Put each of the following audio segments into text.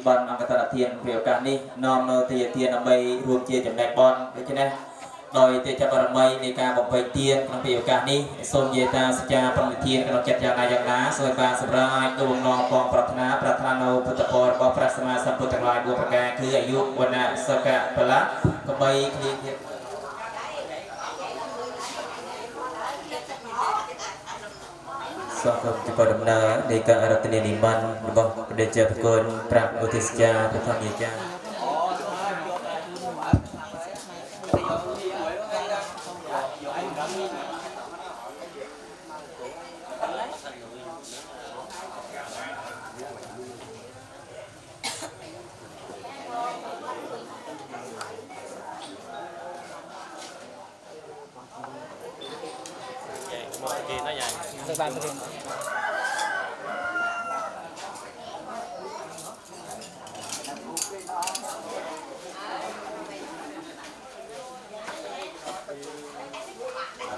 ban angkat tanda thiên về cả ní nom nô thì thiên ở đây rùm chia chấm đẹp bon đấy chứ nè đòi tiêu cho bà mây đi ca bọc vây tiên trong về cả ní xôn về ta sẽ cha bằng thiên cái chặt giang này giang lá rồi ba sập ra đồ nong con pratana nôพุทธพรบพระสมมาสัมพุทธลายบัวประกาคืออายุวันน่ะสกะพละก็ใบคลีสอบจุดดำนาในการรัตเนนิมันบอกเดชพกลพระอุทิศจาพระธรรมจาĐược bạn thực hiện.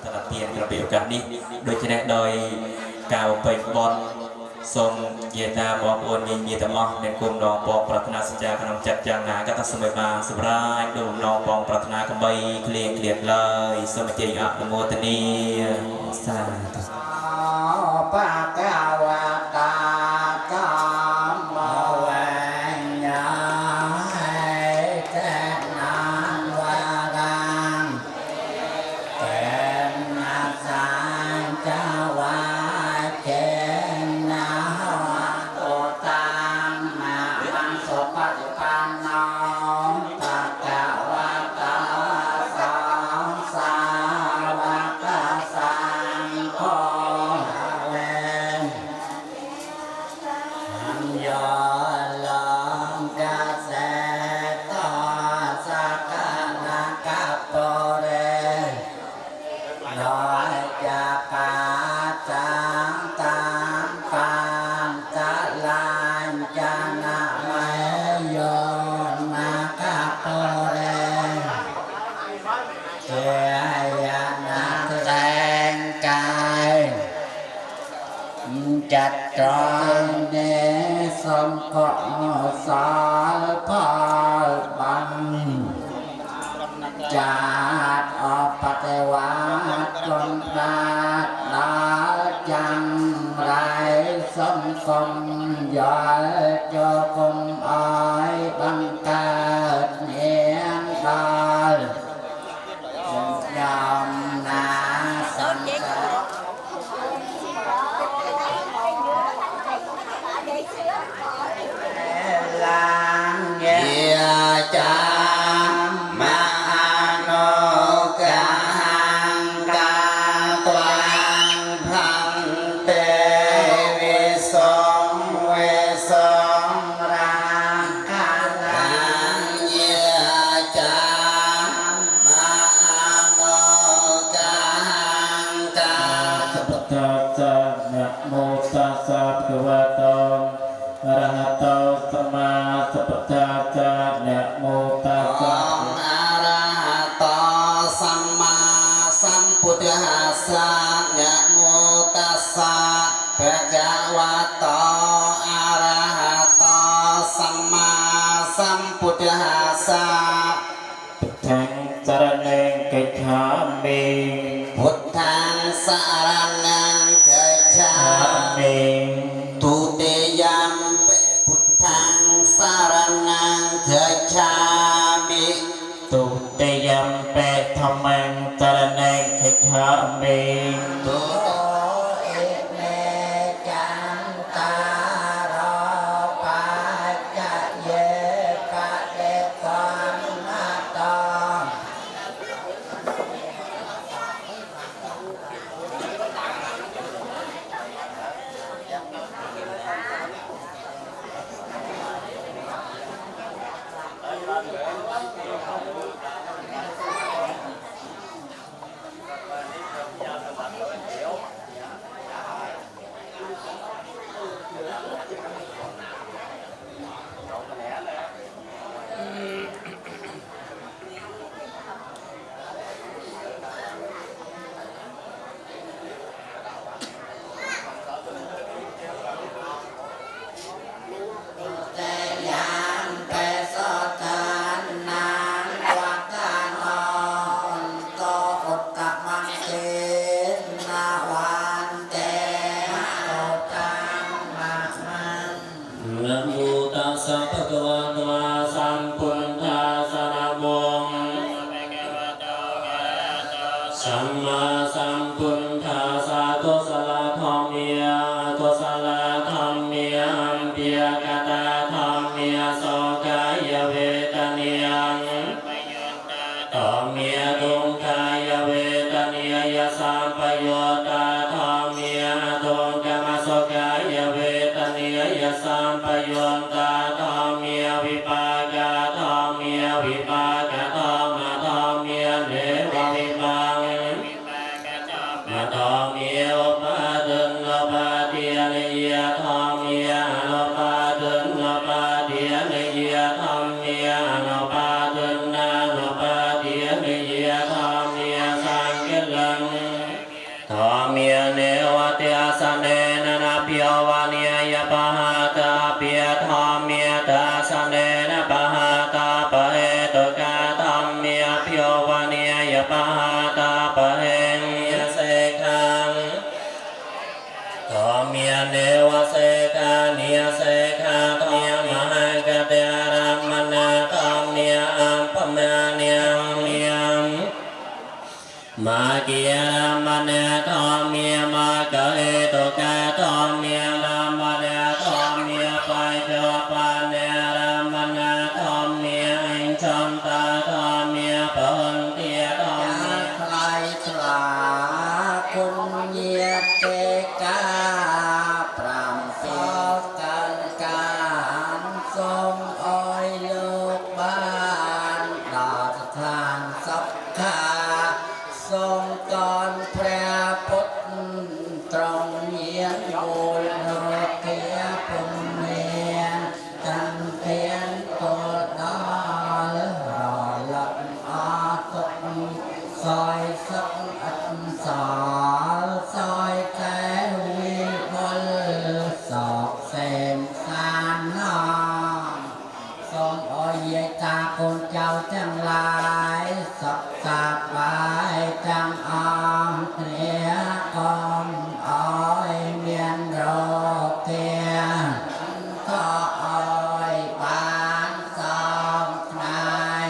ตลาดเตียนระเบียบกันนี่โดยเฉพาะโดยกาวไปบอลทรงเยตาบอลโอนมีแต่มอในกลุ่มน้องปองปรารถนาสัจจาขนมจัดจางนาก็ต้องสมัยมาสุรายดูน้องปองปรารถนาขบายเคลียดเลยสมัยเจียอัปโมตนีสาธุปะกาวะตากามเวญาเตนานวารังเตนะสังจาวะเจนะโตตังนะมังสปะปันโนปะกาวะตาสังสาวะกะสังโฆจัดตรองเนสมขอสารพอบังจัดออกปฏิวัติจนปราดลาจังไรสมคมย้อยเจ้าคมอ้อยบังเกิดเนียงดอลยอมนาสันจามมาโนกังกาตวังพังเตวิสงเวสงรังคาลังเยจามมาโนกังกาสัพพะตะนะโมตัสสะภะคะวะโตอะระหะโตสัมมาสัมพุทธัสสะนะโมตัสสะอะระหะโตสัมมาสัมพุทธัสสะนะโมตัสสะภะคะวะโตอะระหะโตสัมมาสัมพุทธัสสะพุทธังสรณังกัจฉามิพุทธังสรณังกัจฉามิทุติยัมพุทธังสรณังกัจฉามิตุติยัมเปธัมมังสรณังกัจฉามิตุโตเอเมจันตารโปัจจเยปะเตสัมมาตาแต่ยา สัพพะคะวะโตอะสัมพุทธัสสะนะโมสัมมาสัมพุทธัสสะกุศลธรรมยากุศลธรรมยาอัมปิยกตาธรรมยาโสกายเวทนิยังธรรมยาทุกขายเวทนิยสัมปโยตาธรรมยาทุกขมโสกายเวทนิยสัมปโยตาธรรมยาวิปากาธรรมยาวิปากาธรรมธรรมยาเนววิปังมาธรรมยาอุปาทินโลภะเทียนิยธรรมยาโลภะทินโลภะเทียนิยธรรมยาโลภะทินนาโลภะเทียนิยธรรมยาสังกิลังธรรมยาเนวติอาสเนนะนาปิยวานิยปะหะตาปิยธรรมยตาสเนนะปะหะตาปะเหตุกะธรรมยปิยวานิยปะหะตาปะเหยเสขังธรรมยเนวเสกานิยเสกาธรรมยมหากะเตอารัมมนาธรรมยอัมปะมานิยัง มาเกียรมเนธรรมเมียมาเกเอตุกะธรรมเมียรามเนธรรมเมียไปโจปะเนรามเนธรรมเมียอินชัมตาธรรมเมียปนเตียธรรมเมีย ใครคลาคุณเยียเตกาพรำสอบกันการทรงอ้อยลูกบ้านดาสถานสัพพาทรงก่อนพระพุทธตรงเยียนโบยโลเกียปุณเนียกันเพียนตัวดาลรอหลับอาตกซอยสักอันสาซอยแท้วิบลสอกเสมสานนาส่งอ้อยเยตาคนเจ้าจังหลายสักกาบายจังอามเนียกอมอ้อยเมียนโรเกียก็อ้อยบานสองนาย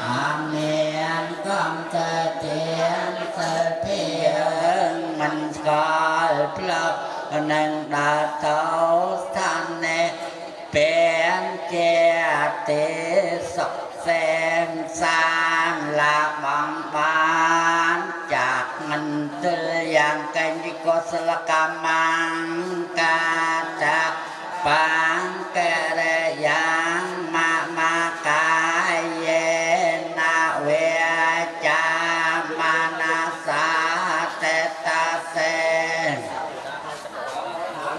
อาเมียนก็จะเตียนเสเพียงมันก็พลับนังดาเต้าท่านเนเป็นเกียรติศักดิ์เสมสามละบังบานจากมันเตยังกันยิกสลกามังกาจากปังแกเรยังมากายเยนาเวจามานาสาเตตาเส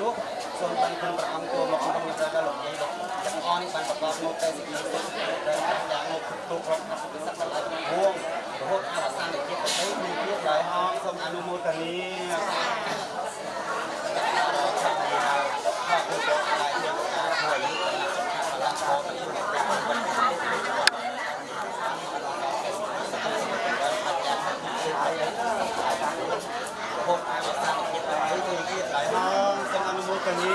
ลูกส่วนมันเป็นประคำตัวมาคุณมีประกาศหลบยัยหลบจากอ้อนี่มันประกอบโลกแต่สิ่งนี้แต่อย่างโลกทุกข์รับเป็นสักหลายห่วงโทษอาสาในคิดไปมีเพียงใดห้องสมอนุโมทนีข้าพุทธเจ้าอะไรเรื่องการช่วยเหลือรักษาเป็นโทษอาสาในคิดไปมีเพียงใดห้องสมอนุโมทนี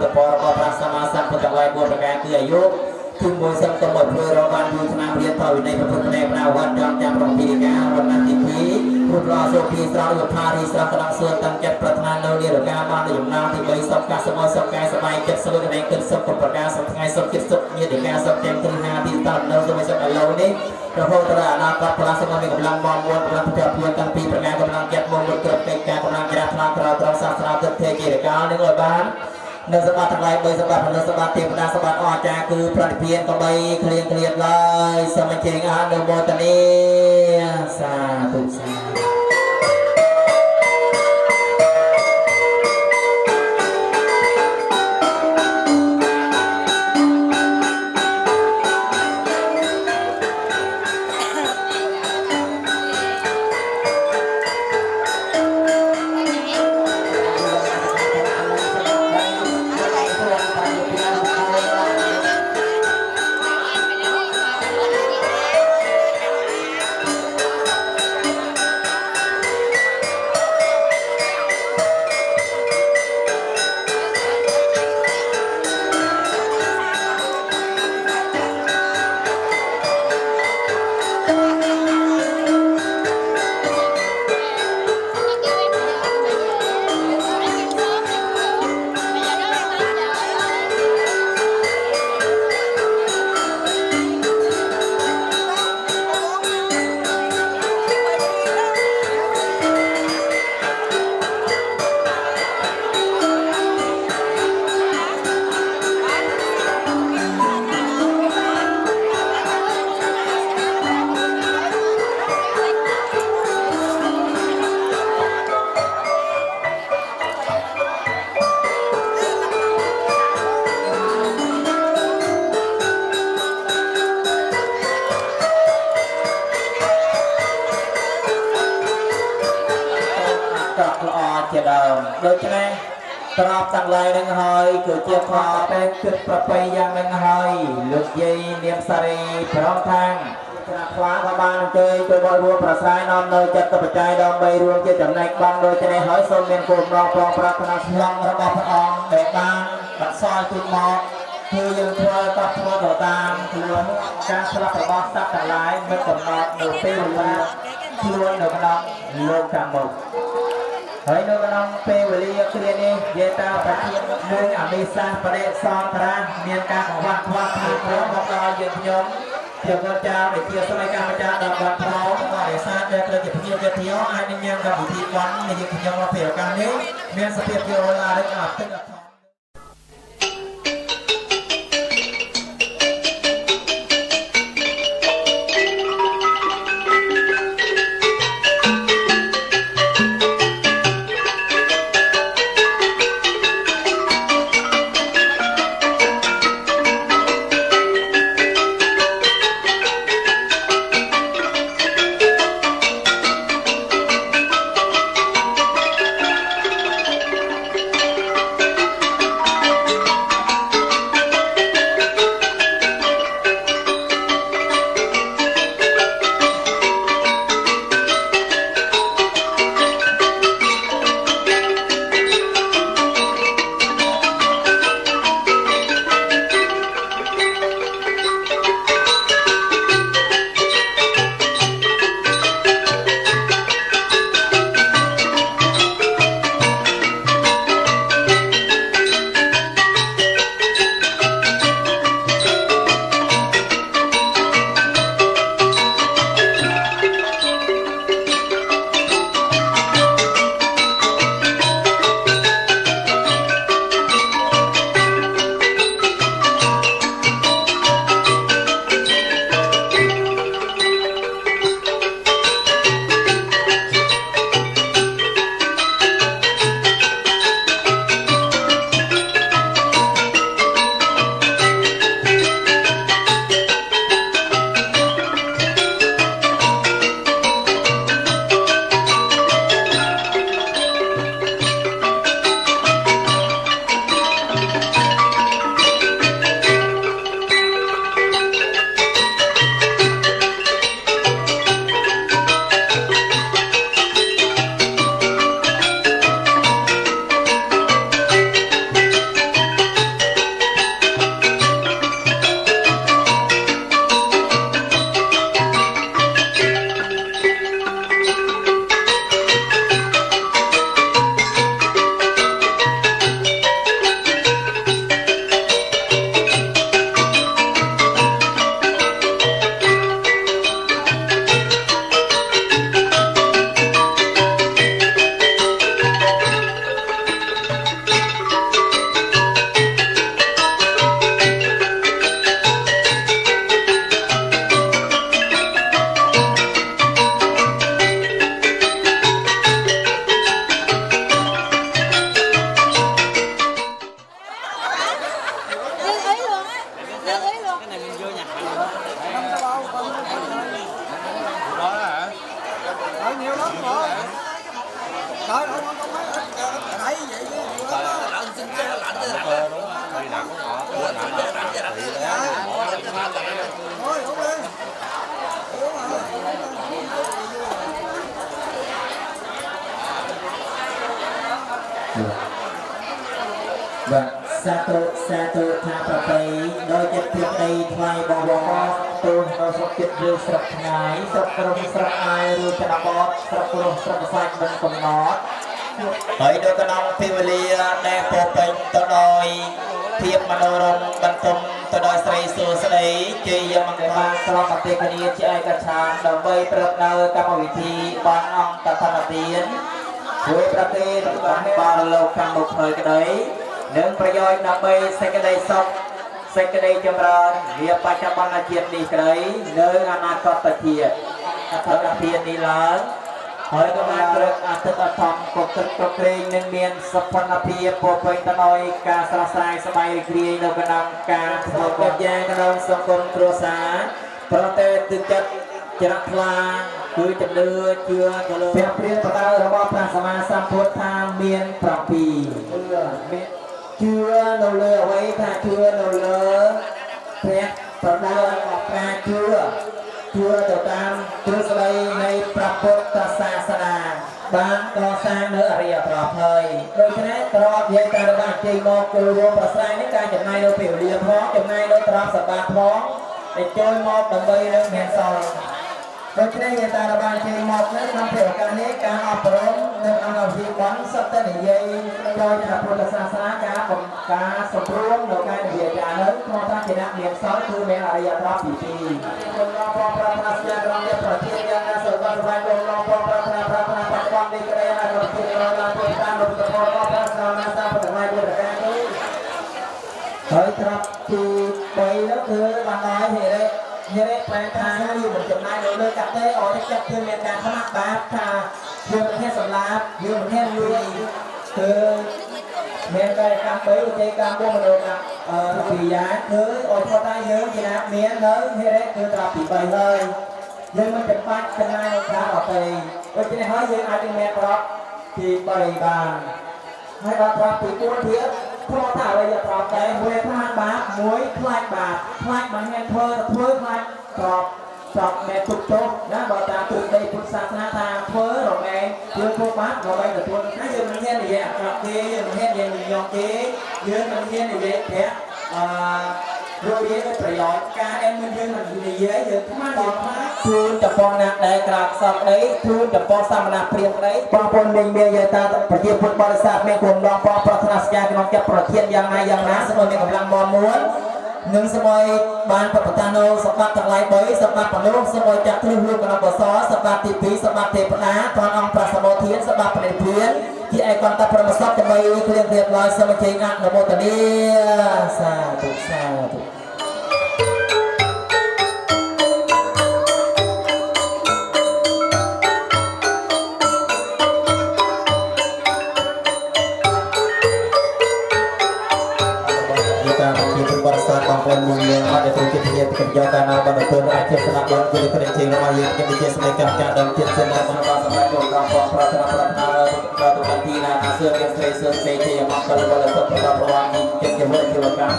តពរបស់ព្រះសម្មាសម្ពុទ្ធវ័យ4ប្រការគឺអាយុគឺមួយសឹងទៅមកធ្វើរបានយូរឆ្នាំរៀនទៅវិន័យប្រពុតនៃប្រាវត្តចំចាំប្រពីការវណ្ណទី2រូបរស់សុភីស្រោវិផារីស្រស់កណ្ដាលសួនតាំងចិត្តប្រាថ្នានៅនិរកាបានដំណើរទី3សុខកាសសមសុខកាយសบายចិត្តស្រួលនៃគិតសុខប្រការសុខថ្ងៃសុខចិត្តសុខញាតិការសុខទាំងគ្រឹះ5ទីតើនៅសមសុខឥឡូវនេះរហូតដល់អនាគតផ្លាស់សមមានកម្លាំងមកមួយកម្លាំងប្រពៃតាំងពីប្រការកម្លាំងចិត្តមកមួយគ្រប់កិច្ចការកម្លាំងច្រាស់ថ្លាក្រត្រង់សាស្ត្រាទិដ្ឋិជារកាលនឹងឲ្យបាននៅសម្បត្តិទាំងឡាយ3សម្បត្តិនៅសម្បត្តិទេវតាសម្បត្តិអស្ចារ្យគឺប្រតិភិនក៏បីគ្លៀងគ្លៀតឡើយសូមអញ្ជើញអនុមោទនាសាធុសាជាដើមដូច្នេះត្របទាំងឡាយនឹងហើយគឺជាខតែគិតប្រពៃយ៉ាងនឹងហើយលោកយាយនាងសារីប្រងខាងក្រាបថ្វាយក៏បានអញ្ជើញទៅបរិវត្តប្រស័យនាំនៅចិត្តបច្ច័យដើម្បីរួមជាចំណែកបានដូច្នេះហើយសូមមានគោលបំណងប្រងប្រាថ្នាស្លងរបស់ព្រះអង្គដែលបានបន្សល់ជូនមកគឺយើងធ្វើតបធ្វើទៅតាមខ្លួនការស្លាប់របស់សត្វទាំងឡាយមិនកំណត់នៅពេលវេលាខ្លួននៅក្នុងលោកខាងមុខហើយនៅក្នុងពេលវេលាគ្រានេះយេតាបជានឹងអភិសាបរិសន្តរាមានការកង្វះខ្វះខាតព្រមមកដល់យើងខ្ញុំជាកូនចៅដែលជាសម័យកម្ពុជាដល់បាត់ប្រោបរិស័ទដែលត្រូវជាភ្ញៀវវិទ្យាអាចនឹងញ៉ាំកម្មវិធីបាននៃយើងខ្ញុំមកពេលឱកាសនេះមានសភាពជាអូឡារិកអត់ទឹកអត់ ธุថាប្រពៃដោយចិត្តភាពដីថ្លៃបងទូនដល់ស្រុកចិត្តឬស្រុកឆ្ងាយស្រុកក្រុងស្រុកអាយឬចំបត់ស្រុកព្រោះស្រុកខ្សាច់មិនកំណត់ហើយនៅក្នុងពេលវេលាដែលពោពេញទៅដោយភាពមនោរម្យបន្ទំទៅដោយស្រីសួស្ដីជ័យមង្គលបានស្របប្រតិគ្នាជាឯកច្ឆានដើម្បីប្រព្រឹត្តនៅកម្មវិធីបានអង្គតថនទានជួយប្រទេសបានបានលោកខាងមុខហើយក្តីនិងប្រយោជន៍ដើម្បីសេចក្តីសុខសេចក្តីចម្រើនវាបច្ចុប្បន្នជាតិនេះក្តីនៅអនាគតជាតិអធិភាពនេះឡើងហើយក៏បានព្រឹកអតិថិធម្មក៏គិតប្រក្រែងនឹងមានសុខភាពពោពេញទៅដោយការស្រស់ស្រាយសប្បាយរីករាយនៅក្នុងការធ្វើកិច្ចការក្នុងសង្គមគ្រួសារប្រតែទឹកចិត្តច្រកថ្លាគឺជំនឿជឿទៅលើព្រះព្រានបដៅរបស់ព្រះសម្មាសម្ពុទ្ធថាមាន7មានជឿនៅលើអ្វីថាជឿនៅលើព្រះប្រដៅរបស់ការជឿទៅតាមទ្រឹស្ដីនៃព្រះពុទ្ធសាសនាបានកសាងនៅអរិយធម៌ហើយដូច្នេះត្រង់យើងតាមបានជ័យមកចូលរួមប្រស្រ័យនេះការចំណាយនៅពេលវេលាផងចំណាយនៅទ្រព្យសម្បត្តិផងដែលចូលមកដើម្បីនឹងមានសល់ដូច្នេះយើងតាមបានជ័យមកនៅក្នុងពេលឱកាសនេះការអប់រំនិងអង្គវិធីបានសត្វតែនិយាយដោយព្រះពុទ្ធសាសនាការសម្រួលនៅការនិយាយការនោះក្នុងថាជាអ្នកមានសល់គឺមានអរិយធម៌ទី2ខ្ញុំរំពងប្រាថ្នាស្យាក្រុមនេះប្រធានយ៉ាងណាសូមបានស្វែងរករំពងប្រាថ្នាបច្ចុប្បន្ននេះក្តីណាក៏ជារឡើងទៅតាមលោកប្រព័ន្ធរបស់ព្រះសាសនាតាមបដិមាបុរាណនេះហើយត្រាប់ទី3នោះគឺបានដល់ហេតុប្រែថាយើងមិនចំណាយលើកាត់ទេអត់ទេចិត្តគឺមានការខ្មាស់បាបថាយើងមិនហ៊ានសម្លាប់យើងមិនហ៊ានលួចគឺមានកាយកម្ម3វិធីកម្ម4មនោកម្មពីយ៉ាងគឺអត់ផុតតែយើងជាអ្នកមាននៅហេតុគឺត្រាប់ទី3ហើយយើងមិនចាំបាច់ចំណាយលើការអត់ទេដូច្នេះហើយយើងអាចមានប្រាប់ទី3បានហើយដល់ប្រាប់ទី4ទៀតព្រោះថាអរិយធម៌តែមួយខ្លាចបាបមួយខ្លាចបាបខ្លាចមិនមានធ្វើខ្លាចប្រាប់អ្នកទុកទោសណាបើតាមទ្រឹស្ដីពុទ្ធសាសនាថាធ្វើរមែងយើងធ្វើបាបរមែងទទួលណាយើងមិនហ៊ាននិយាយអាក្រក់ទេយើងមិនហ៊ាននិយាយញញទេយើងមិនហ៊ាននិយាយប្រាក់ព្រោះយើងប្រយោជន៍ការដែលមិនយើងមិននិយាយយើងខ្មាស់ជូនតពងណាដែលក្រាបសពដីជូនតពងសមណព្រាមដីបងប្អូនមានយាយតាប្រជាពុទ្ធបរិស័ទមានគុំដងបងប្រាថ្នាស្យាក្នុងចិត្តប្រធានយ៉ាងណាសូមមានកម្លាំងមាំមួននឹងសម័យបានប្រតានោសម្បត្តិទាំងឡាយ3សម្បត្តិមនុស្សសម័យចាក់គ្រឹះលោកកណ្ដបសសម្បត្តិទី2សម្បត្តិទេវតាព្រះអង្គប្រសមោធានសម្បត្តិបរិធានជាឯកន្តព្រមសពដើម្បីគ្លៀងរៀបឡើយសូមជ័យអនុមោទនាសាធុសាធុបងប្អូនមានអត់ទៅជាធានាពីយកការណាបណ្ដុំអាចជាស្នាដៃជាប្រទេសរបស់យើងជាវិជាស្ដីការចាត់ដើមជាតិជារបស់របស់សម្រាប់លោកកំពប្រាថ្នាដល់ទីណាអាសើមានស្រីសើស្ដីជាមកកលវលសុខប្រប្រវាងជាជំនួយជីវកម្ម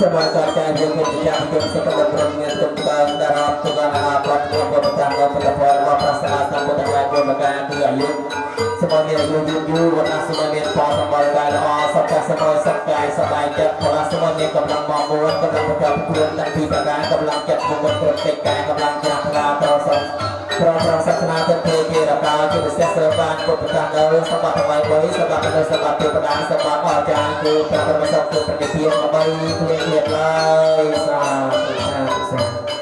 សម្រាប់ការចាយយើងមានជាជំនុំសុខប្រមមានទុកតាមតារាទុកអាប្រតិបត្តិប្រតាមដល់ប្រព័ន្ធរបស់ប្រាសាទសម្ពុទ្ធរាជបុរការគឺអាយុសម្រាប់មានយូរវណ្ណៈសម្រាប់មានផលសម្បល់កាយល្អសុខសម្បល់សុខកាយសบายចិត្តផលសម្រាប់មានកម្លាំងមកមួនកម្លាំងប្រកបខ្លួនទាំងពីប្រការកម្លាំងចិត្តមុខគ្រប់កិច្ចការកម្លាំងជ្រះថ្លាតសប្រសាសនាទៅជារកាជាពិសេសស្របានពុទ្ធប្រការដល់សម្បត្តិទាំងឡាយ3សម្បត្តិដល់សម្បត្តិទេវតាសម្បត្តិអស្ចារ្យគឺព្រះបរមសុខគឺប្រតិភាពដើម្បីគ្លៀងគ្លាតឡើយសាធុ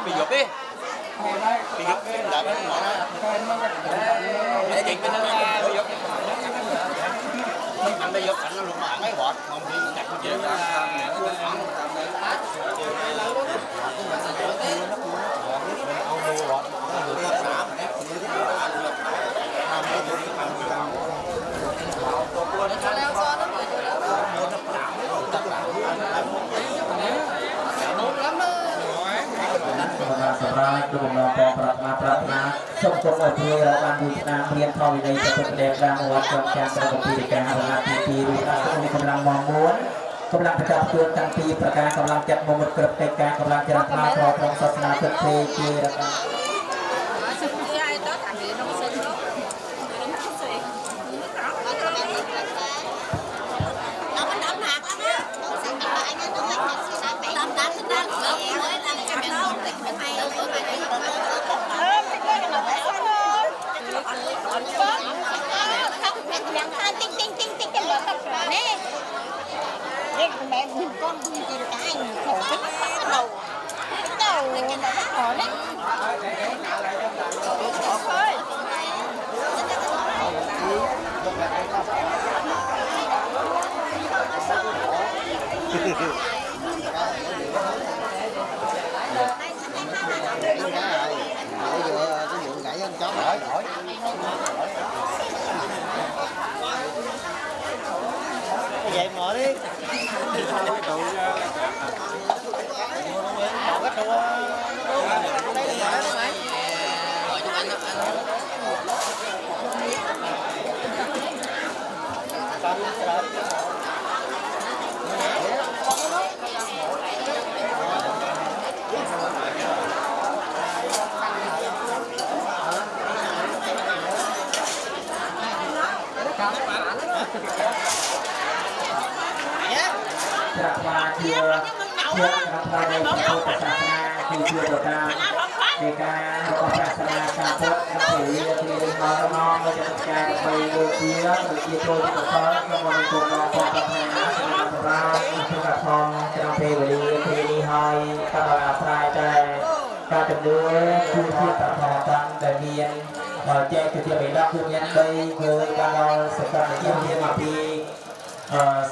bị dục đi bị dục lại bên ngoài nó chạy bên nó bị dục anh đây vô cảnh nó luôn mà mấy bọt không đi chặt cái chuyện raสำหรับดูน้องปอปรับมาปรับมาส่งตัวเพื่อเราการบูชาเรียนทองในจะเป็นแดงรางวัลจากการประกอบกิจการระดับปีรูปร่างมีกำลังมองม้วนกำลังประจับตัวตั้งปีประการกำลังจัดมมุดเกิดในการกำลังจะรับมาพร้อมของศาสนาเกิดเทเจระกันmẹ nhìn con đi cái khổ cái đầu khổ đấy vậy mở điจากมาเชื่อรับมาในพุทธศาสนาคือเชื่อต่างในการรับศาสนาการพุทธนับถือที่เรียนมาแล้วน้องเราจะตั้งใจไปโดยเชื่อหรือเชื่อโดยที่ต่อซ้อนก็มาในตัวน้องความปรารถนาสำหรับเราทุกทองจะนำไปบริเวณที่ให้ตลอดปลายใจการจำเนื้อผู้เชื่อต่อกันแต่เมียนแจ้งคือจะไปรับผู้เมียนไปเกิดการเราศึกษาในที่เรียนมาปี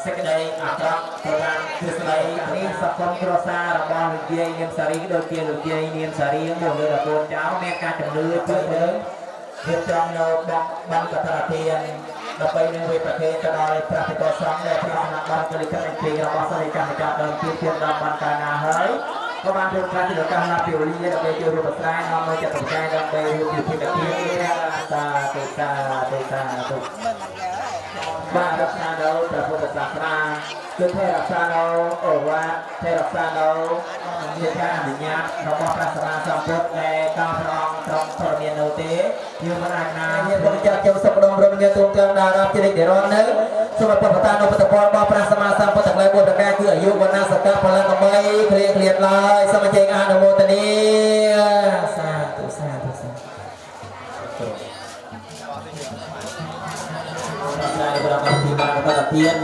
សេចក្តីអាក្រក់ប្រការគឺស្ដីនេះសង្គមគ្រួសាររបស់លោកយាយនាមសារីដូចជាលោកយាយនាមសារីមកលើកូនចៅមានការជំនឿពីលើរៀបចំនៅបានកថាធានដើម្បីនឹងវិប្រតិទៅដល់ព្រះភិក្ខុសង្ឃដែលព្រះអង្គបានកលិកនៃពីរបស់សារីកម្មចាដើមជាដល់បានកាលណាហើយក៏បានធ្វើការជាកម្មណាពីវេលាដើម្បីជួយរូបស្រែនាំមកចាត់បច្ច័យដើម្បីរួមជាភិក្ខុសាទុសាទុបាទរក្សានៅព្រះពុទ្ធសាសនាគឺថែរក្សានៅអូវាទថែរក្សានៅមានការអនុញ្ញាតរបស់ព្រះសម្មាសម្ពុទ្ធដែលតាមព្រះអង្គទ្រង់ប្រមាននៅទេយើងមិនអាចណាមានពុទ្ធចាស់ចូលសុខដុមរមញាទូទាំងដារាជានិច្ចរននៅសូមពុទ្ធតានុពុទ្ធពររបស់ព្រះសម្មាសម្ពុទ្ធទាំងឡាយបុត្រកាគឺអាយុវណ្ណៈសក្ការផលិតដើម្បីគ្លៀងគ្លៀតឡើយសូមអញ្ជើញអនុមោទនាសាធុประมาณที่บ้านประเทียน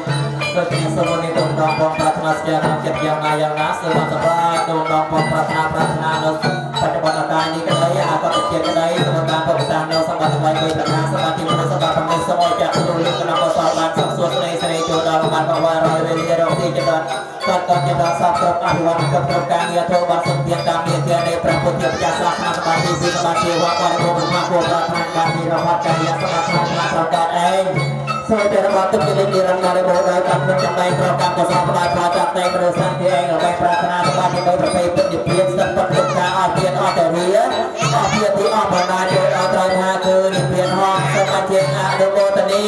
ก็จะสมนิตรงดองปองปรารถนาเสียงเก็บยังไงยังนะสื่อมาสบายดวงดองปองปรารถนาเราปัจจุบันอาการนี้กันเลยอาการเจ็บกันเลยสมการปฏิบัติเราสมบัติไว้โดยประการสมาธิมันสมบัติทำให้สมองจะรู้ลึกกันเราสอบการสังส่วนในเสน่ห์โจดาลการบอกว่าเราเรียนเราที่จะเดินก่อนจะได้สอบตกอภิวัตกับโครงการเงียโทบันสมเพียรตามเนียในพระพุทธเจ้าศาสนาสมาธิสมาธิว่าการโมหะโกรธทางการมีเราพัฒนาสมาธิเราการเองส่วนแต่ละวันต้องมีนิรันดร์ในโบสถ์โดยการเป็นจำเป็นประการกษาพระพระจักรในกระสันที่เองเราไปปรารถนาสมาธิโดยประเพณีเป็นเพียรสัมปัตตาอาเพียรอาแต่เรียอาเพียรที่อาภนาโดยอาตรายหาคือเพียรห้องสมาธิอาโดโบตนี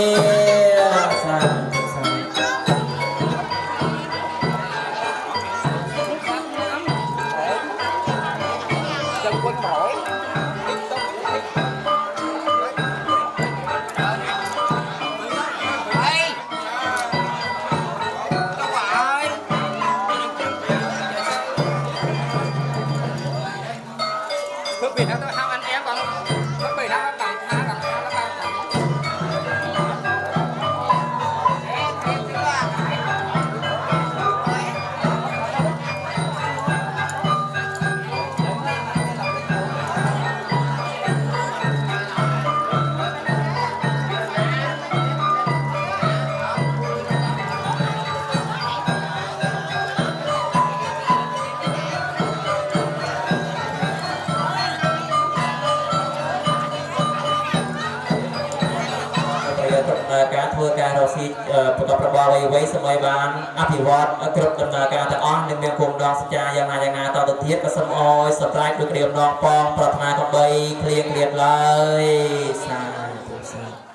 ធ្វើការរកស៊ីប្រកបរបរអ្វីៗសម័យបានអភិវឌ្ឍគ្រប់ដំណើរការទាំងអស់នឹងមានគុំដងសច្ចាយ៉ាងណាតទៅទៀតក៏សូមអោយសម្រេចដូចក្រៀមដងប៉ងប្រាថ្នាកំបីគ្លៀងគ្លៀតឡើយសាធុសា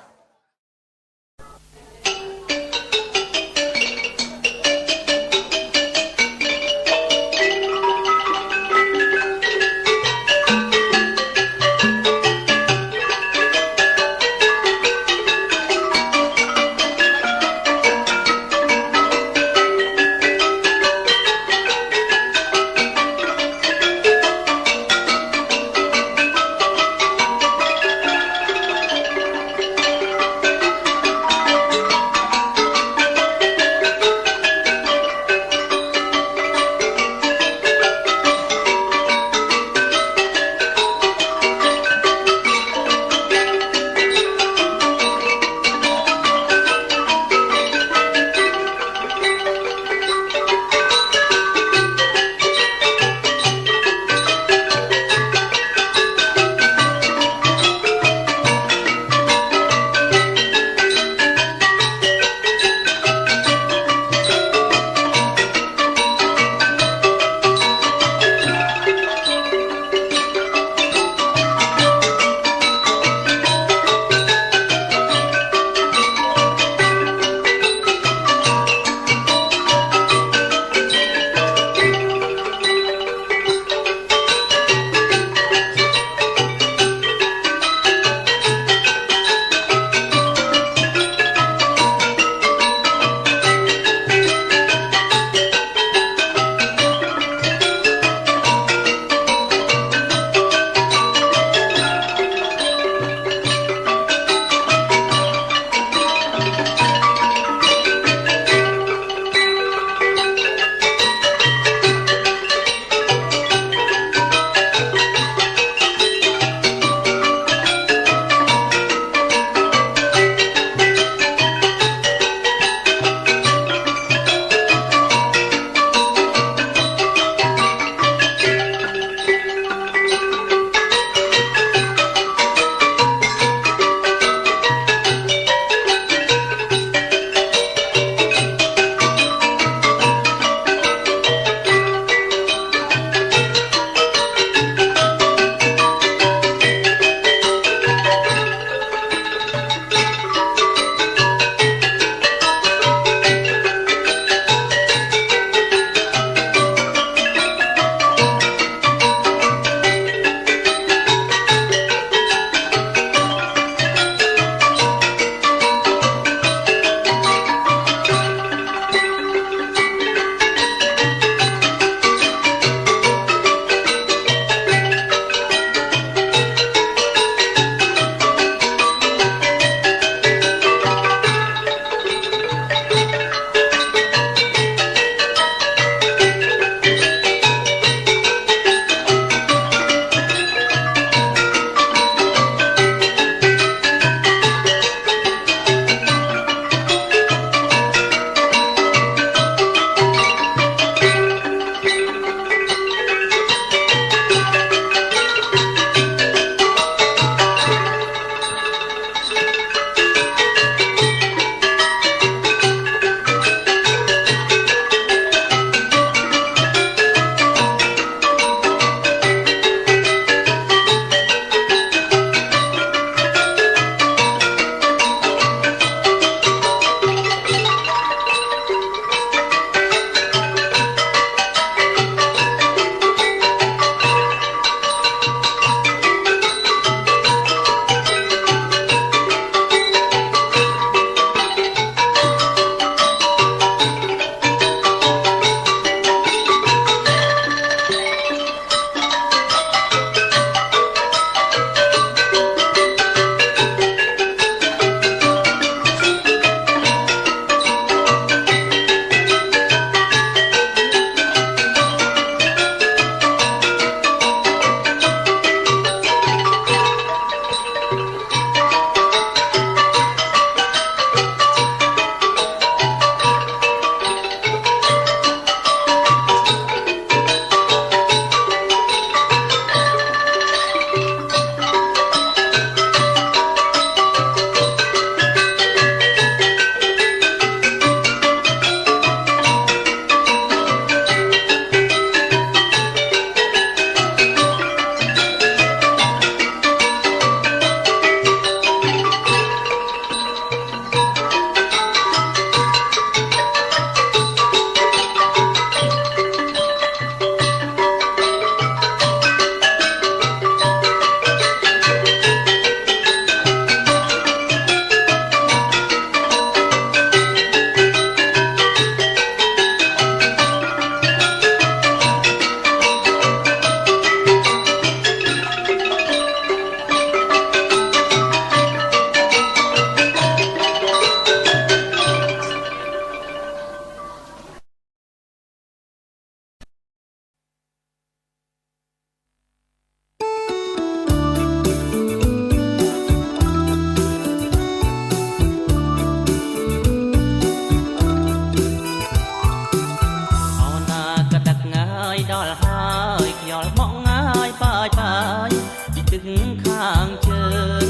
ទឹកខាងជើង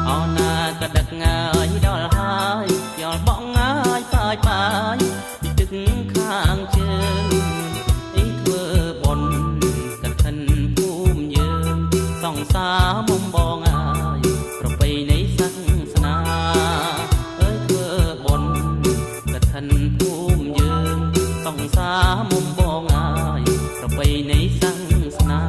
អោណាក៏ដឹកងាយដល់ហើយយកបងងាយបាយបាយពីទឹកខាងជើងអីធ្វើបុណ្យកឋិនភូមិយើងសង្សារមុំបងហើយប្រពៃណីសាសនាអើយធ្វើបុណ្យកឋិនភូមិយើងសង្សារមុំបងហើយប្រពៃណីសាសនា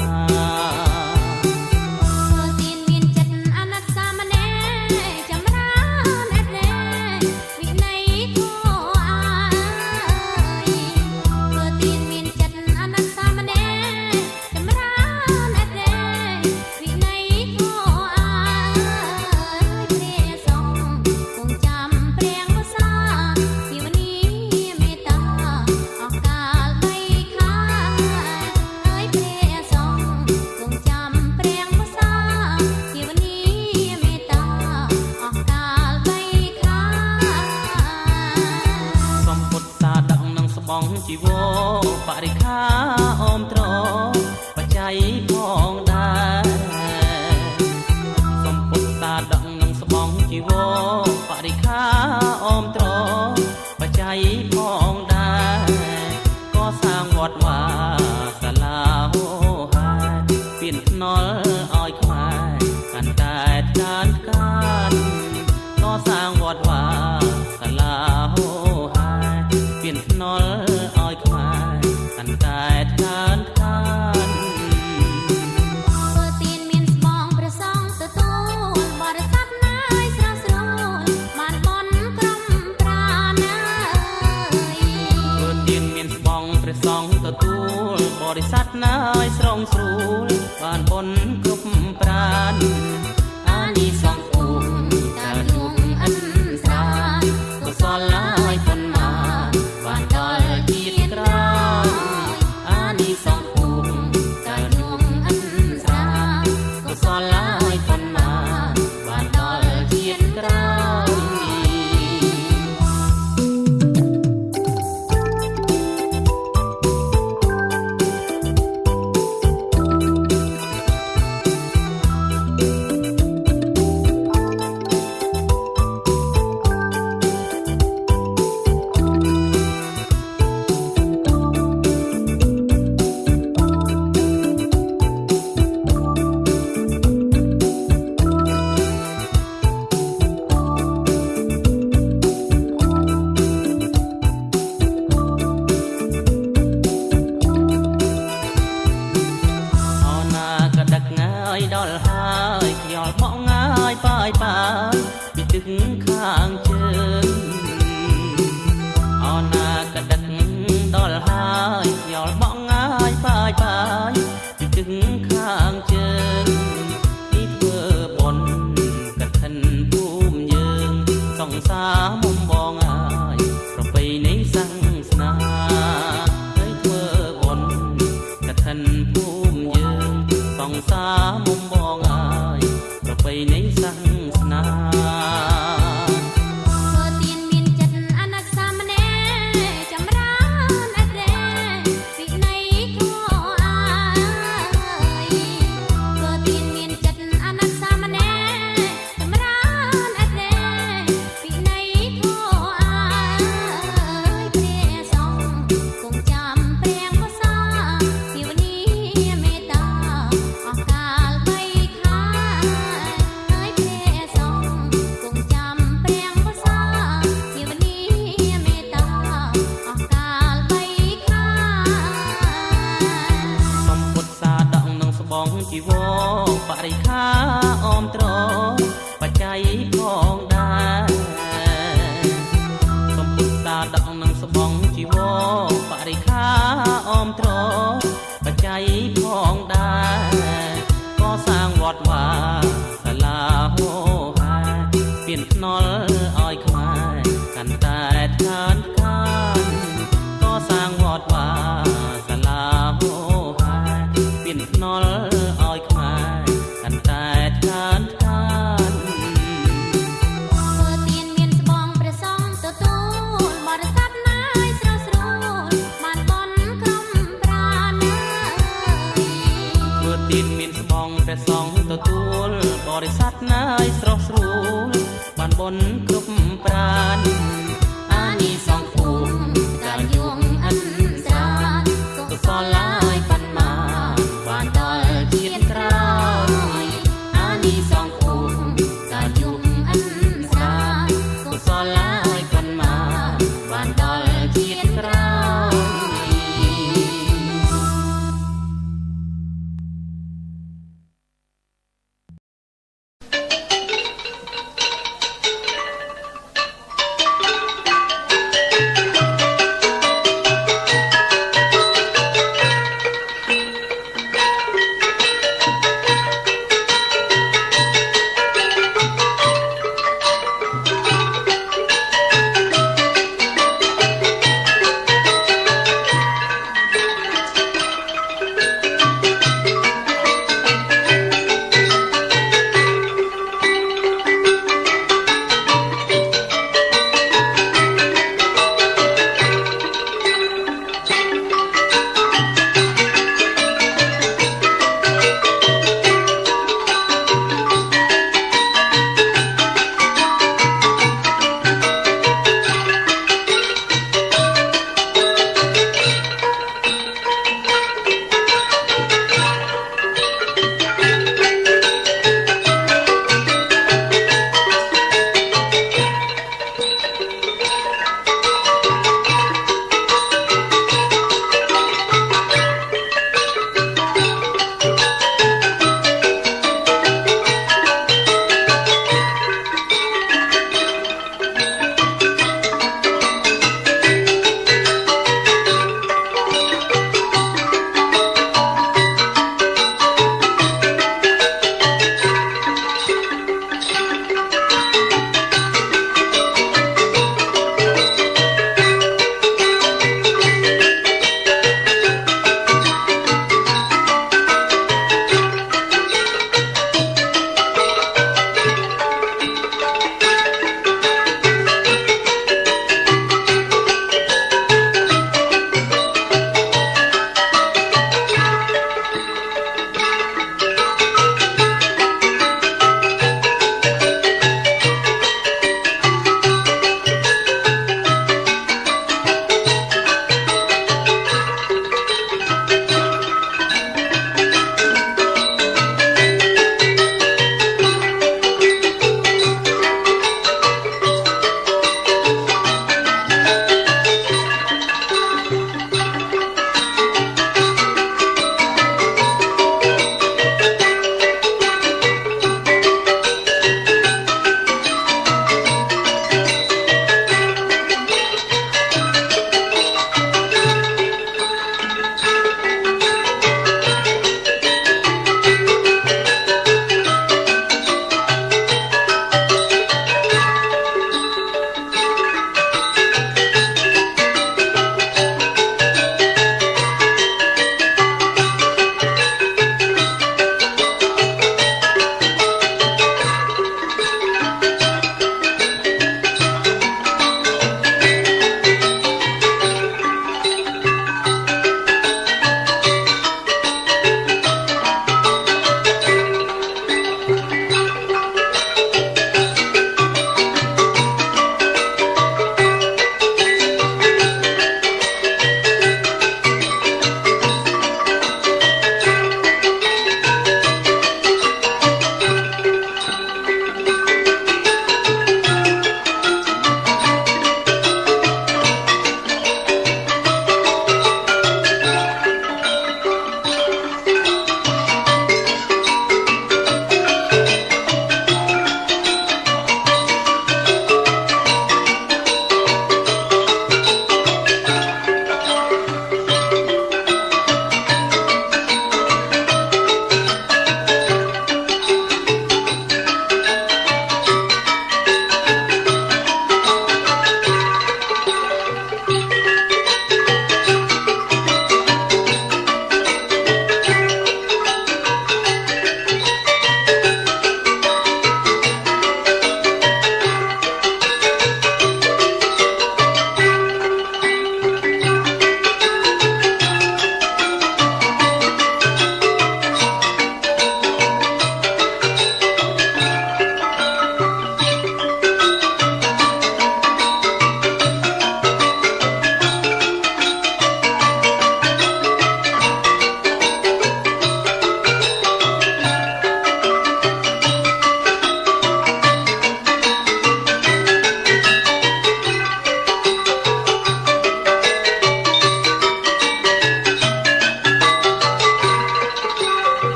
ជីវរបរិខាអមត្របច្ច័យផងដែរសំពុទ្ធសាដកនឹងស្បង់ជីវរបរិខាអមត្របច្ច័យផងដែរក៏សាងវត្តវាសាលាហោហាពៀនថ្នល់ឲ្យខ្មែរកាន់តែកានក៏សាងវត្តវាសាលាហោហាពៀនថ្នល់សងទទួលបរិស័ទណាយស្រងស្រួលបានបុណ្យគ្រប់ប្រាណអានិសង្ឃពុំកាលនួងអិនស្រាកុសលឡាយបុណ្យមកបានដល់ជាតិក្រោយអានិសង្ឃពុំកាលនួងអិនស្រាកុសលឡាយបុណ្យមកបានដល់ជាតិក្រោយដល់ហើយខ្យល់បក់ងាយបាយបាយពីទឹកខាងជើងអោណាក៏ដឹកដល់ហើយខ្យល់បក់ងាយបាយបាយពីទឹកខាងជើងពីធ្វើបុណ្យកឋិនភូមិយើងសង្សារមុំបងហើយប្រពៃណីសាសនាហើយធ្វើបុណ្យកឋិនភូមិយើងសង្សារមុំបងហើយប្រពៃណីសាសនាជីវរបរិខាអមត្របច្ច័យផងដែរសំពុទ្ធសាដកនឹងស្បង់ជីវរបរិខាអមត្របច្ច័យផងដែរក៏សាងវត្តវាសាលាហោហាពៀនថ្នល់ឲ្យខ្មែរកាន់តែខានក៏សាងវត្តវាសាលាហោហាពៀនថ្នល់ទៀន មានស្បងព្រះសង្ឃទទួលបរិស័ទណាយស្រស់ស្រួលបានបុណ្យគ្រប់ប្រានអានិសង្ឃគុំកាលយងអិនស្រានកុសលឡាយប៉ុន្មានបានដល់ជាតិក្រោយអានិសង្ឃគុំកាលយងអិនស្រានកុសលឡាយប៉ុន្មានបានដល់ជាតិក្រោយ អ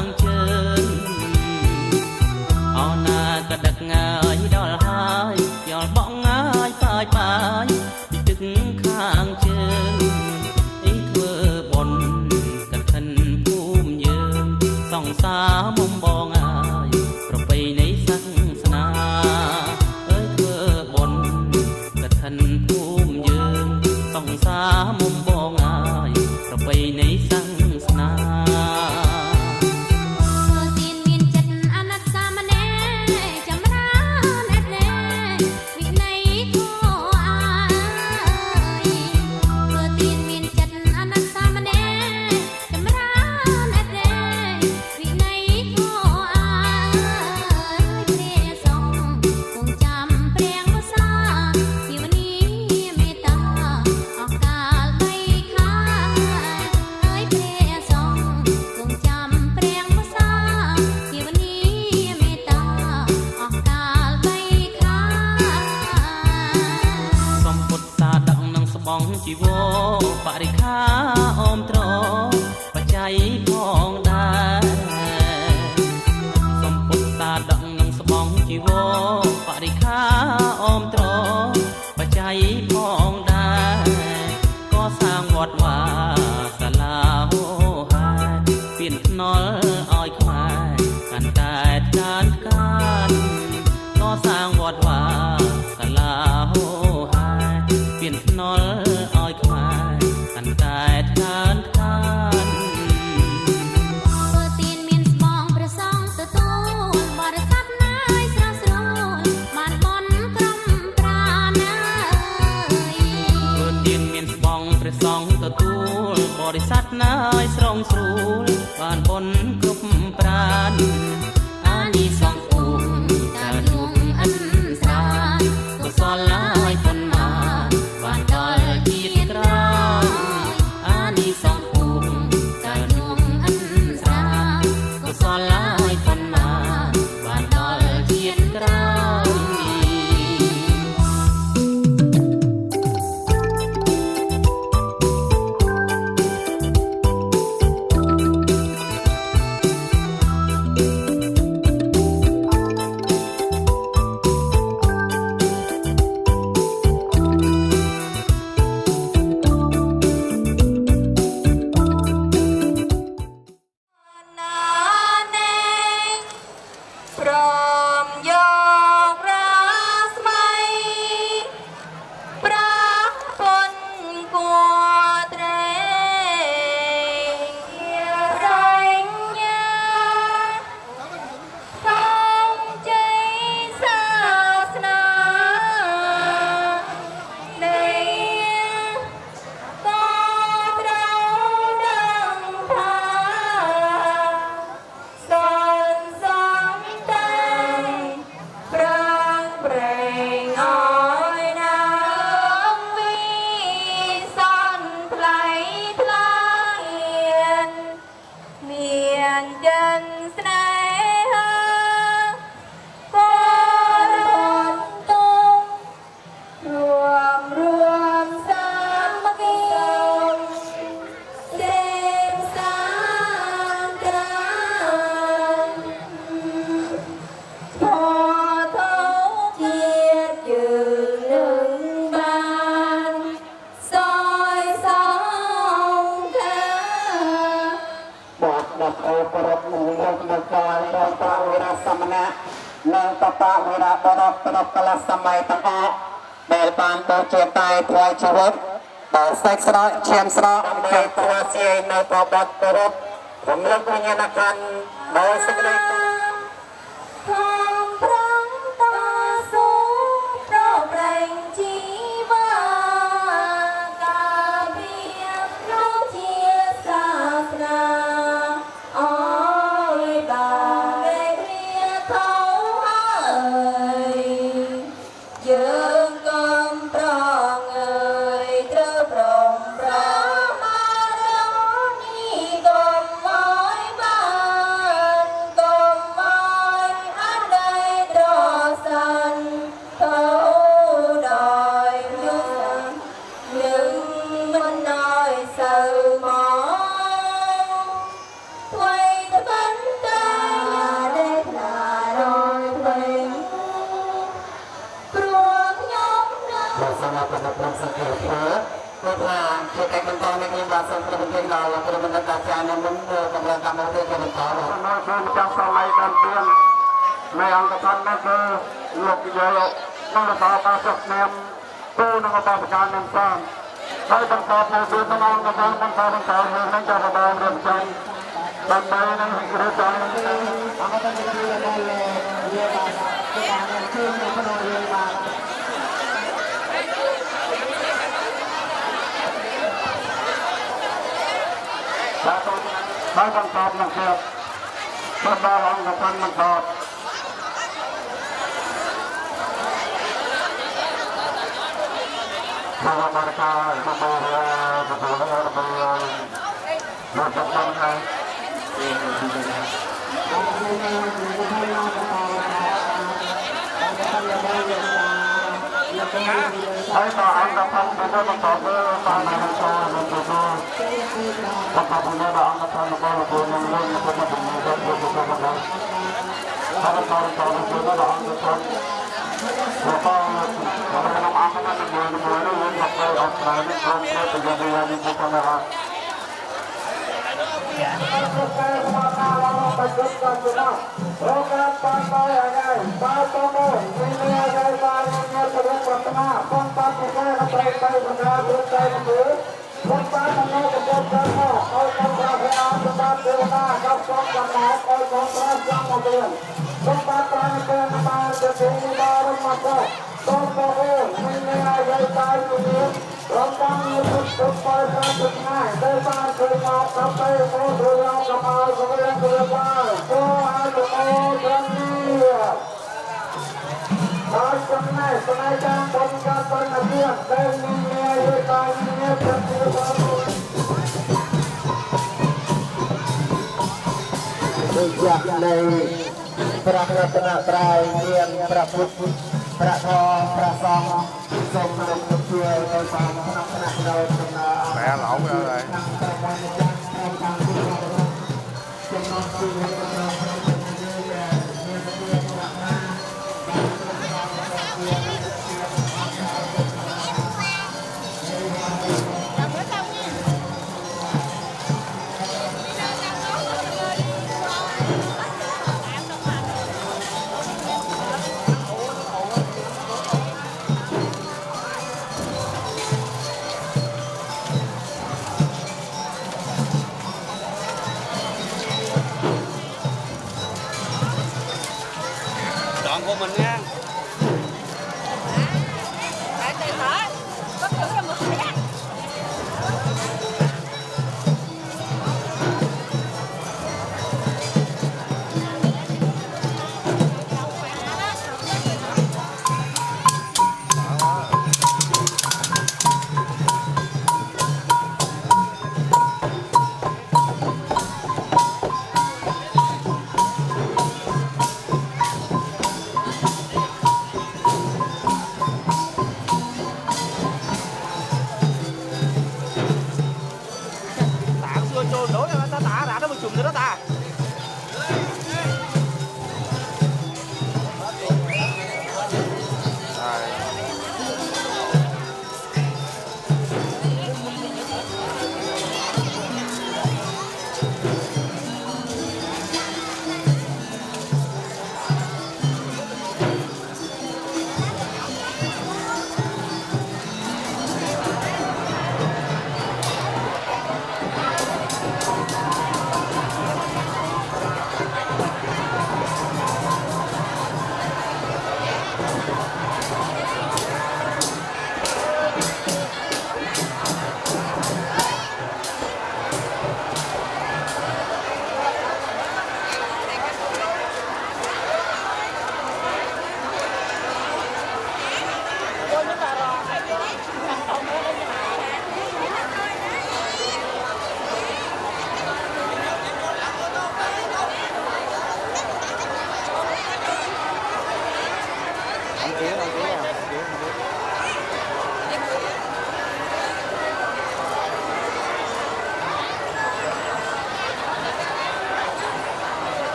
ងជើងអោណាក៏ដឹកងាយដល់ហើយយល់បងងាយបាយពីទឹកខាងជើងអីធ្វើបុណ្យកឋិនភូមិយើងសង្សារមុំបងអើយប្រពៃណីសាសនាអើយធ្វើបុណ្យកឋិនភូមិយើងសង្សារមុំបងអើយប្រពៃណីសាសនាជីវរបរិខាអមត្របច្ច័យផងដែរសំពុទ្ធសាដឹកនឹងស្បង់ជីវរបរិខាអមត្របច្ច័យផងដែរក៏សាងវត្តវាសាលាហោហាពៀនភ្នល់ឲ្យខ្មែរកាន់តែកើនក៏សាងវត្តវាសាលាហោហាពៀនភ្នល់តែកើនធ្វើទានមានស្បង់ព្រះសង្ឃទទួលបរិស័ទណាយស្រស់ស្រួលបានបន់ក្រុមប្រាណាធ្វើទានមានស្បង់ព្រះសង្ឃទទួលបរិស័ទណាយស្រងស្រួលបានបន់គ្រប់ប្រានអានិសង្ឃពុំកើតនួងអិនស្រានកុសលឡាយប៉ុន្មានបានដល់ជាតិក្រោយសឡាយប៉ុន្មានបានដល់ជាតិក្រោយនៅតបវិរៈបរោប្រកលសម័យទាំងអស់ដែលបានទៅជាតែថ្វាយជីវិតដល់សេចស្រកឈាមស្រកដើម្បីទ្រស្យាយនៅប្រវត្តិប្រពរំលឹកវិញ្ញាណក្ខន្ធដោយសេចក្តី តាចាននឹងកម្លាំងកម្មវិធីជាបន្តនៅគឺចាំសម័យដើមទៀននៃអង្គធននេះគឺលោកយាយក្នុងរសការសុខនាមទូនឹងបបការនាមសាមហើយបន្តទៅគឺក្នុងអង្គធនបន្តរឿងនឹងចាប់ផ្ដើមរៀបចំដើម្បីនឹងរៀបចំអង្គធនជាបានវាបានគឺការនឹងគឺក្នុងរឿងបានបានបន្តនឹងគឺបន្តអង្គធនបន្តมาบริการมาบริการมาบริการมาจัดการให้ให้ต่ออันดับพันเป็นเรื่องต่อเนื่องตามในหัวใจมันจะต้องประกอบในระดับอันดับพันก็ระบบนั้นเรื่องมันจะถึงในระดับที่ต้องการถ้าเราต่อในระดับอันดับพันแล้วก็เราต้องเอามันเป็นเรื่องที่เราเรียนรู้ไปออกมาในการเรียนรู้ในการที่ต้องการเราต้องมีทุกคนการศึกษาได้บ้านเคยมาทำไปโอ้ดูเรากำลังเรียนรู้ว่าโอ้อาลูกโอ้จังนี่เราจังไหนสมัยจังบนการเป็นนักเรียนได้มีเมียอยู่ตายมีเมียจะมีความรู้อยากในพระรัตนตรัยเรียนพระพุทธพระธรรมพระสงฆ์ทรงนำเชื่อในความพนักงานเราทำงานแม่เหลาไปอะไรcủa mình nha. Tại tiền hả? Có chữ là một thẻ.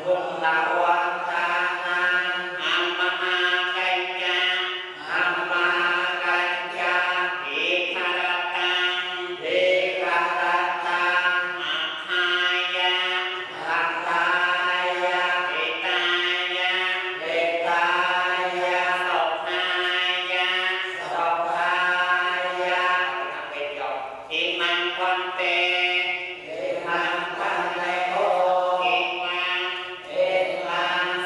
គុណវន្តានាអមហាកញ្ញៈអមហាកញ្ញៈភិក្ខរតាំភិក្ខរតាំអខាយៈអខាយៈភិតាយៈភិតាយៈសុខាយៈសុខាយៈពេលយកអ៊ីម៉ាំកនតេអ៊ីម៉ាំកនតេអូអ៊ីម៉ាំ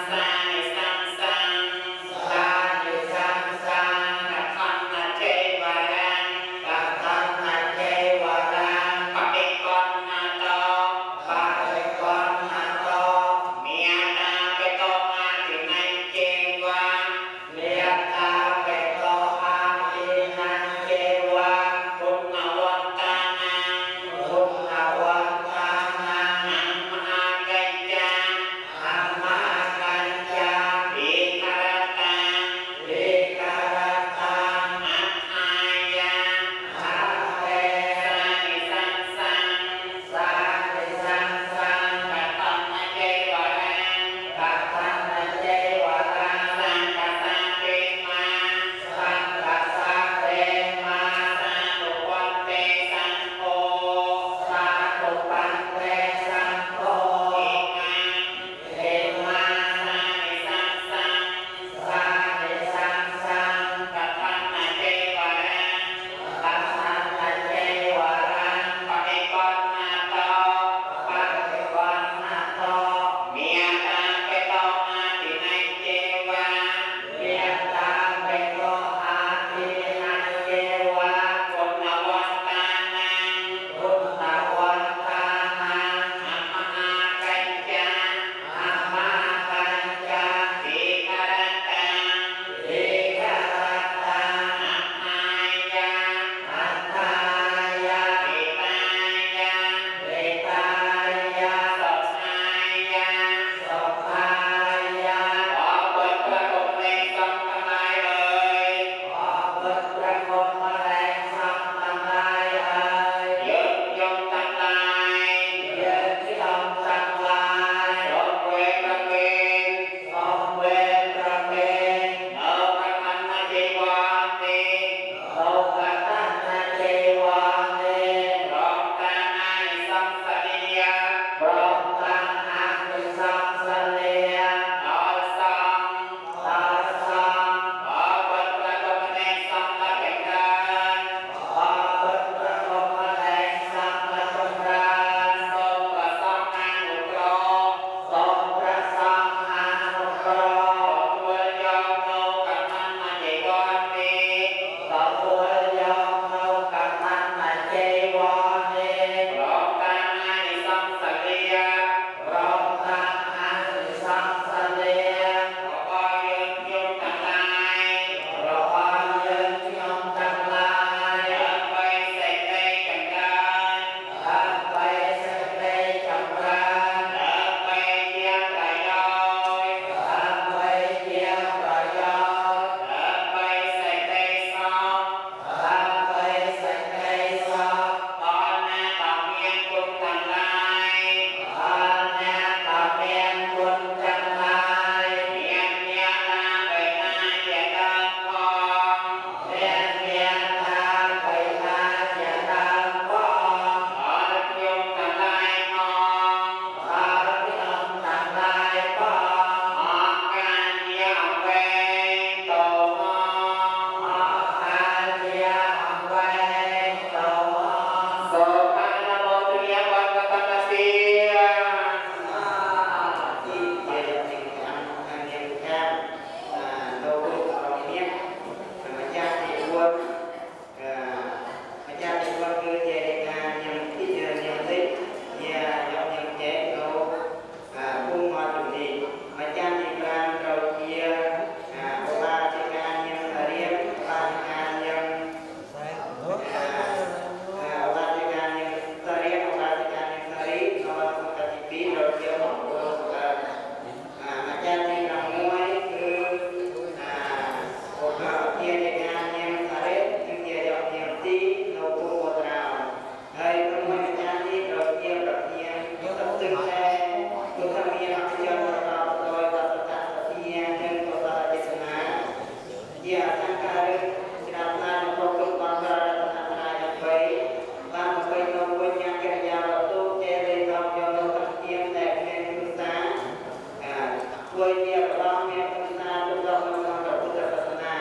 วยเดียวเราเมียพุทธาทุกเราเป็นพระพุทธศาสนา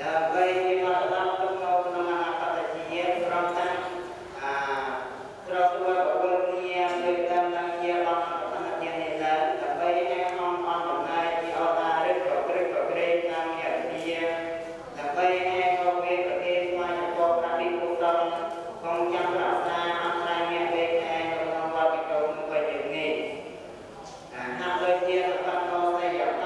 ដើម្បីជាមកដល់ក្នុងក្នុងអនាគតជាតិព្រមទាំងក្រសួងបវរញាដោយតាមនឹងជាអង្គប្រធាននានាដើម្បីឲ្យអង្គចំណាយជាអតារិកប្រក្រេតាមញាតិដើម្បីឲ្យមកវាប្រទេសស្មារតីប្រតិពុទ្ធគង់ចាំរក្សាអន្តរាយមានវេទឯក្នុងវត្តកោមួយនេះហាក់ដូចជាសកលសយប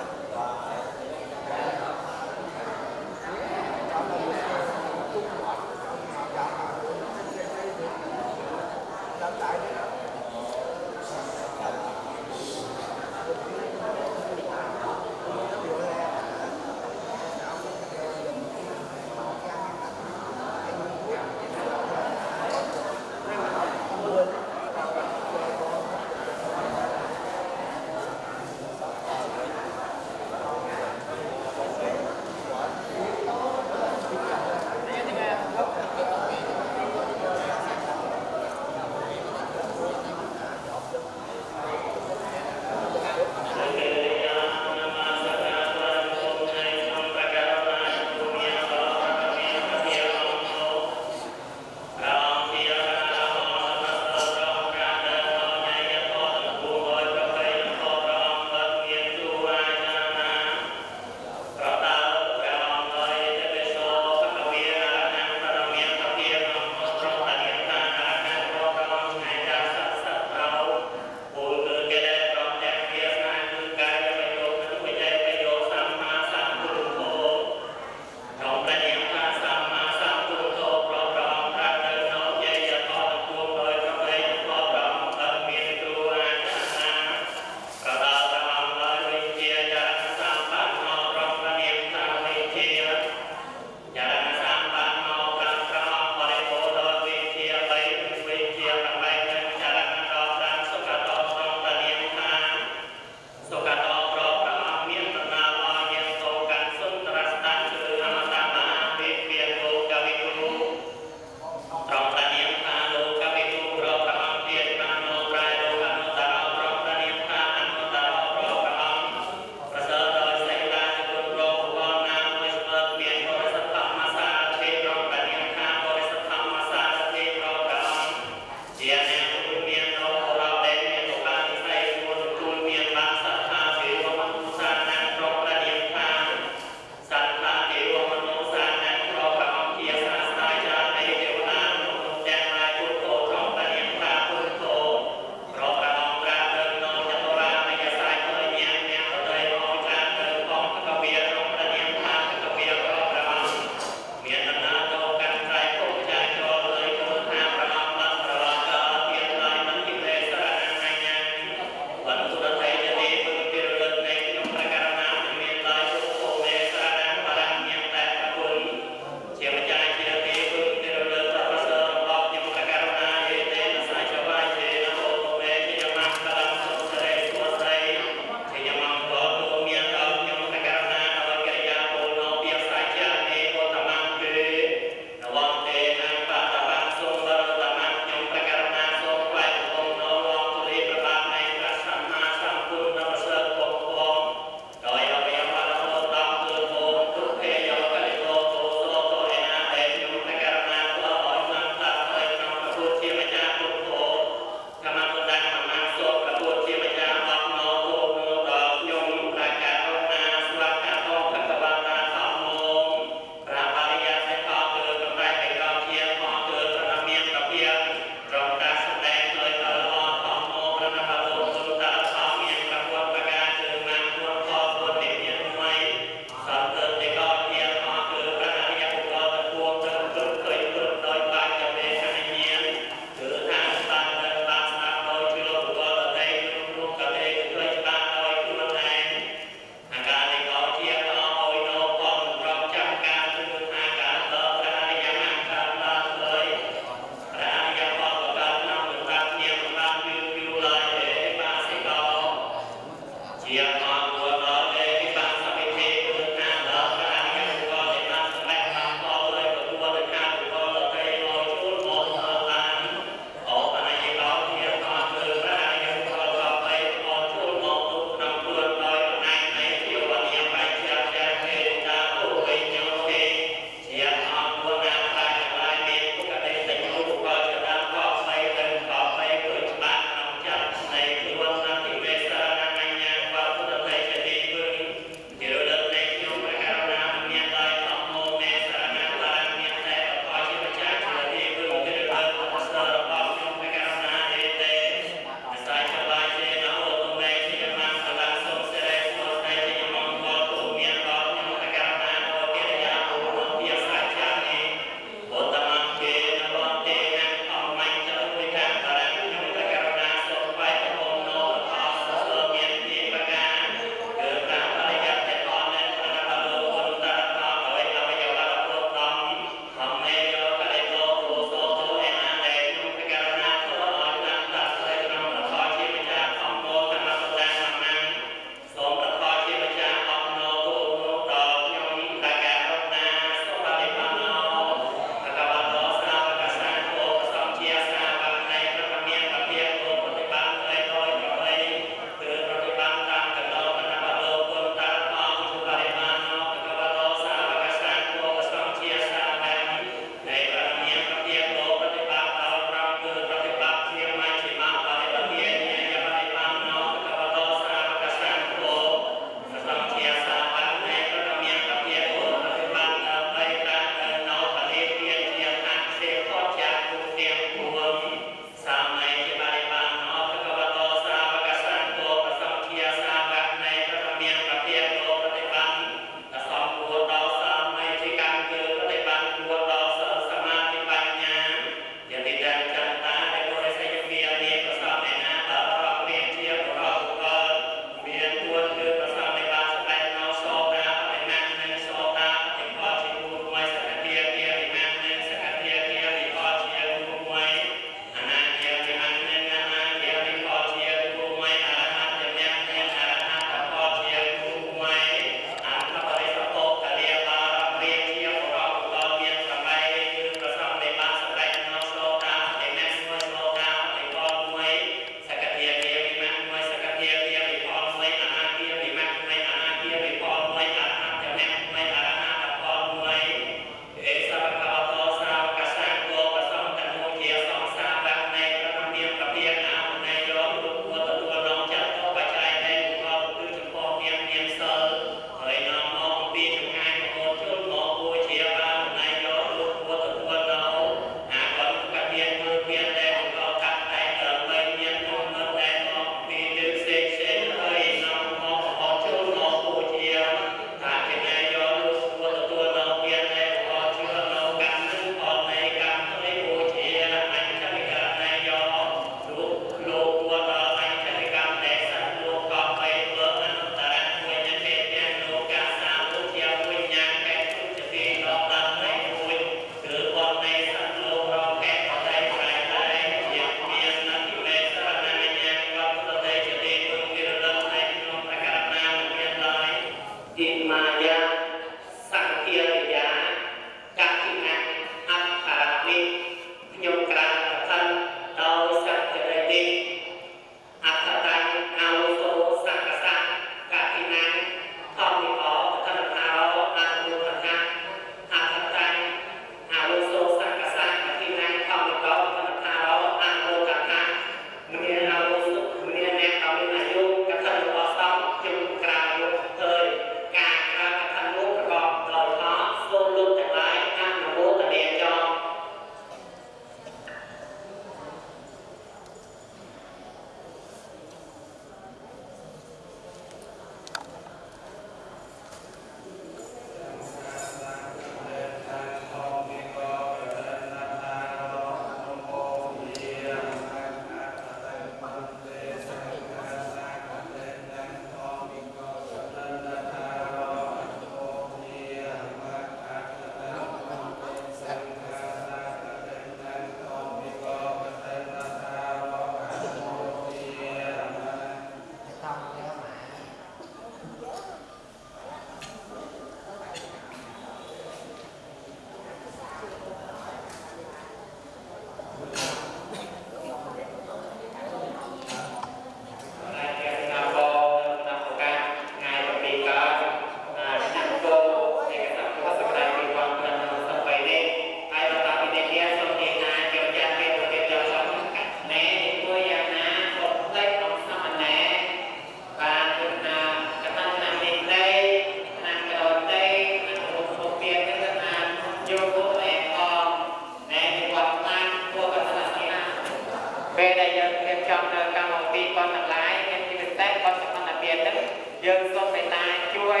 ពេលដែលយើងរៀបចំនៅកម្មវិធីប៉ុនទាំងឡាយមានពីពិសេសប៉ុនសំខាន់តែមានហ្នឹងយើងសូមមេត្តាជួយ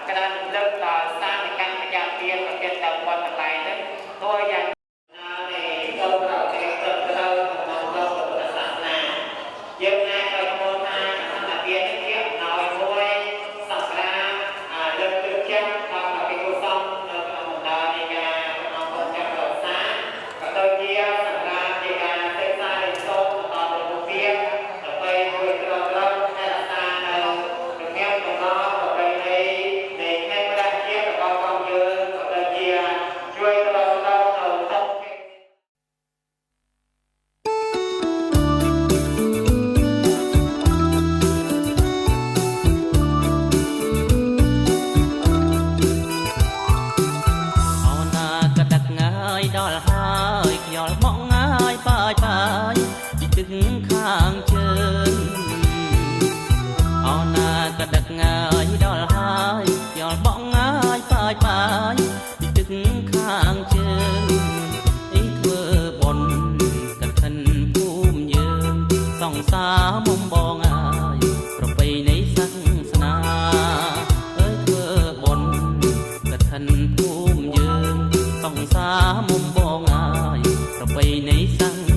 ក្តាររំលឹកដល់សាធិកម្មប្រចាំទានប្រភេទទៅប៉ុនទាំងឡាយហ្នឹងធ្វើយ៉ាងនៃទៅប្រទេសទៅក្នុងលោកពុទ្ធសាសនាយើងអាចឲ្យមើលថាសំខាន់តែមាននេះជាអំណោយមួយសម្រាប់លើកទឹកចិត្តដល់អភិគុសលនៅក្នុងបណ្ដានៃការអង្គុយចាំរក្សាក៏ដូចជាសម្រាប់ជាការសិក្សារៀនសូត្របន្តទៅមុខទៀតដើម្បីជួយត្រឡប់រកថែរក្សានៅជំនាញកំណត់ប្រពៃណីនៃផ្នែកប្រាជ្ញារបស់កងយើងក៏ដូចជាជួយត្រឡប់ទៅទុក អូណាកដឹកងាយដល់ហើយខ្យល់មកងាយបាយបាយពីទឹកខាងជើងអូណាកដឹកងាយដល់ហើយខ្យល់មកងាយបាយបាយពីទឹកខាងជើងអីធ្វើបុណ្យកឋិនភូមិយើងសង្សារមុំបងអើយប្រពៃណីសាសនាអើយធ្វើបុណ្យកឋិនភូមិយើងសង្សារមុំបងអើយប្រពៃណីសាស